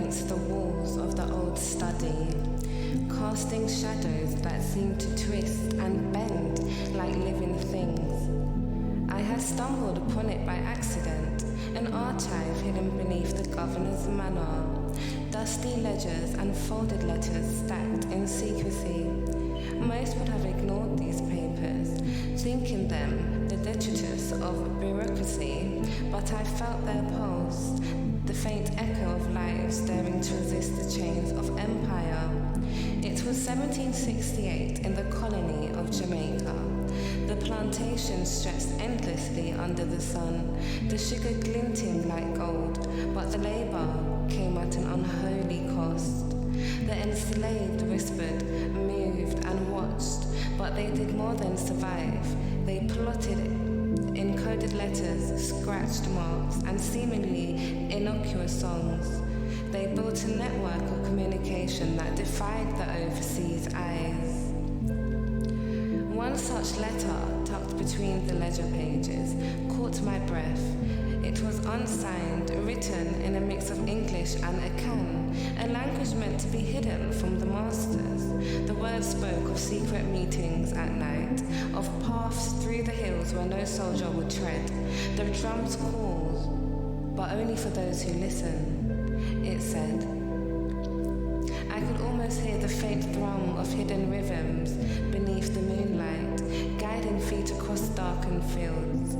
against the walls of the old study, casting shadows that seemed to twist and bend like living things. I had stumbled upon it by accident, an archive hidden beneath the governor's manor, dusty ledgers and folded letters stacked in secrecy. Most would have ignored these papers, thinking them the detritus of bureaucracy, but I felt their pulse, the faint echo of lives daring to resist the chains of empire. It was 1768 in the colony of Jamaica. The plantation stretched endlessly under the sun, the sugar glinting like gold, but the labor came at an unholy cost. The enslaved whispered, moved and watched, but they did more than survive. They plotted in coded letters, scratched marks, and seemingly innocuous songs. They built a network of communication that defied the overseas eyes. One such letter, tucked between the ledger pages, caught my breath. It was unsigned, written in a mix of English and Akan, a language meant to be hidden from the masters. The words spoke of secret meetings at night, of paths through the hills where no soldier would tread. The drums called, but only for those who listen, it said. I could almost hear the faint thrum of hidden rhythms beneath the moonlight, guiding feet across darkened fields.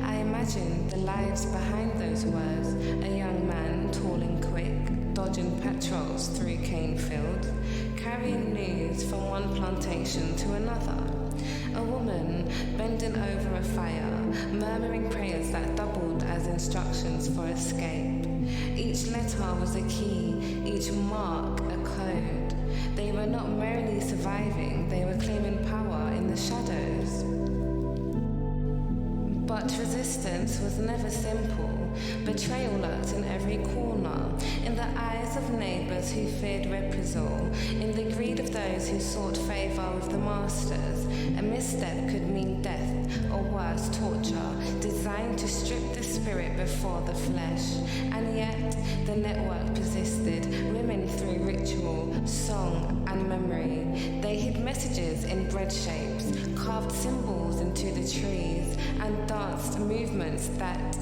I imagined the lives behind those words, a young man, tall and quick, dodging patrols through cane fields, carrying news from one plantation to another. A woman bending over a fire, murmuring prayers that doubled as instructions for escape. Each letter was a key, each mark a code. They were not merely surviving, they were claiming power in the shadows. But resistance was never simple. Betrayal lurked in every corner, in the eyes of neighbors who feared reprisal, in the greed of those who sought favor with the masters. A misstep could mean death, or worse, torture, designed to strip the spirit before the flesh. And yet, the network persisted, women through ritual, song, and memory. They hid messages in bread shapes, carved symbols into the trees, and danced movements that,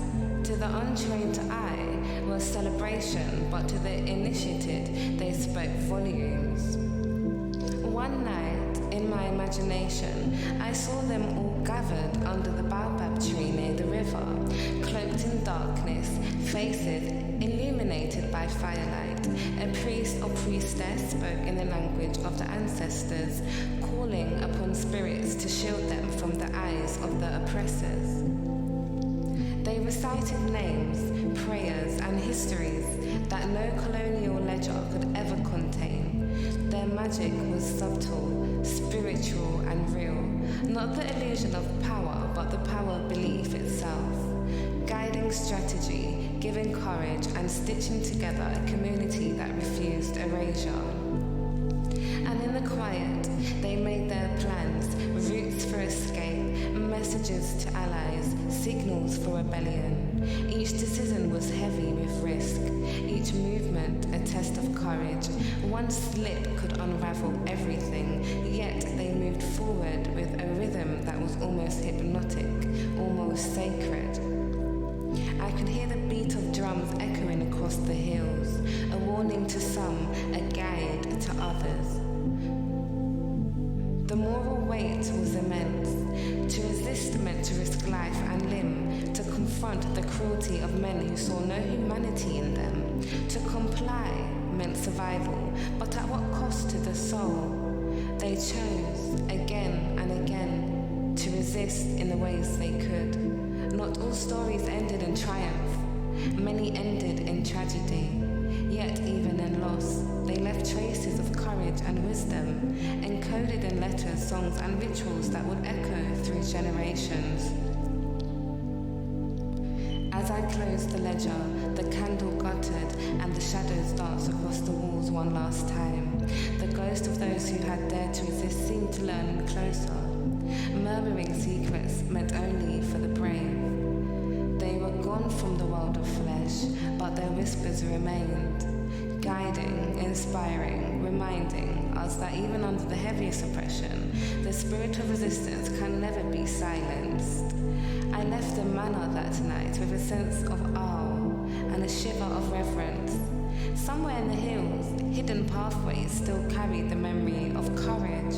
to the untrained eye, were celebration, but to the initiated, they spoke volumes. One night, in my imagination, I saw them all gathered under the baobab tree near the river, cloaked in darkness, faces illuminated by firelight. A priest or priestess spoke in the language of the ancestors, calling upon spirits to shield them from the eyes of the oppressors. They recited names, prayers, and histories that no colonial ledger could ever contain. Their magic was subtle, spiritual, and real. Not the illusion of power, but the power of belief itself. Guiding strategy, giving courage, and stitching together a community that refused erasure. And in the quiet, they made their plans, routes for escape, messages to allies, signals for rebellion. Each decision was heavy with risk, each movement a test of courage. One slip could unravel everything, yet they moved forward with a rhythm that was almost hypnotic, almost sacred. I could hear the beat of drums echoing across the hills, a warning to some, a guide to others. The moral weight was immense. To resist meant to risk life and limb, to confront the cruelty of men who saw no humanity in them. To comply meant survival, but at what cost to the soul? They chose, again and again, to resist in the ways they could. Not all stories ended in triumph. Many ended in tragedy. Yet even in loss, they left traces of courage and wisdom, encoded in letters, songs, and rituals that would echo through generations. As I closed the ledger, the candle guttered and the shadows danced across the walls one last time. The ghost of those who had dared to resist seemed to learn closer. Murmuring secrets meant only for the brave. They were gone from the world of flesh, but their whispers remained, guiding, inspiring, reminding us that even under the heaviest oppression, the spirit of resistance can never be silenced. I left the manor that night with a sense of awe and a shiver of reverence. Somewhere in the hills, hidden pathways still carried the memory of courage.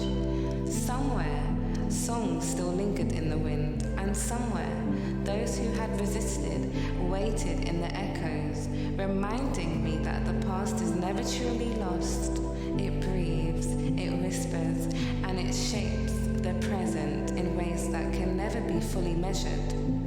Somewhere, songs still lingered in the wind, and somewhere, those who had resisted waited in the echoes, reminding me that the past is never truly lost. It breathes, it whispers, and it shapes the present in ways that can never be fully measured.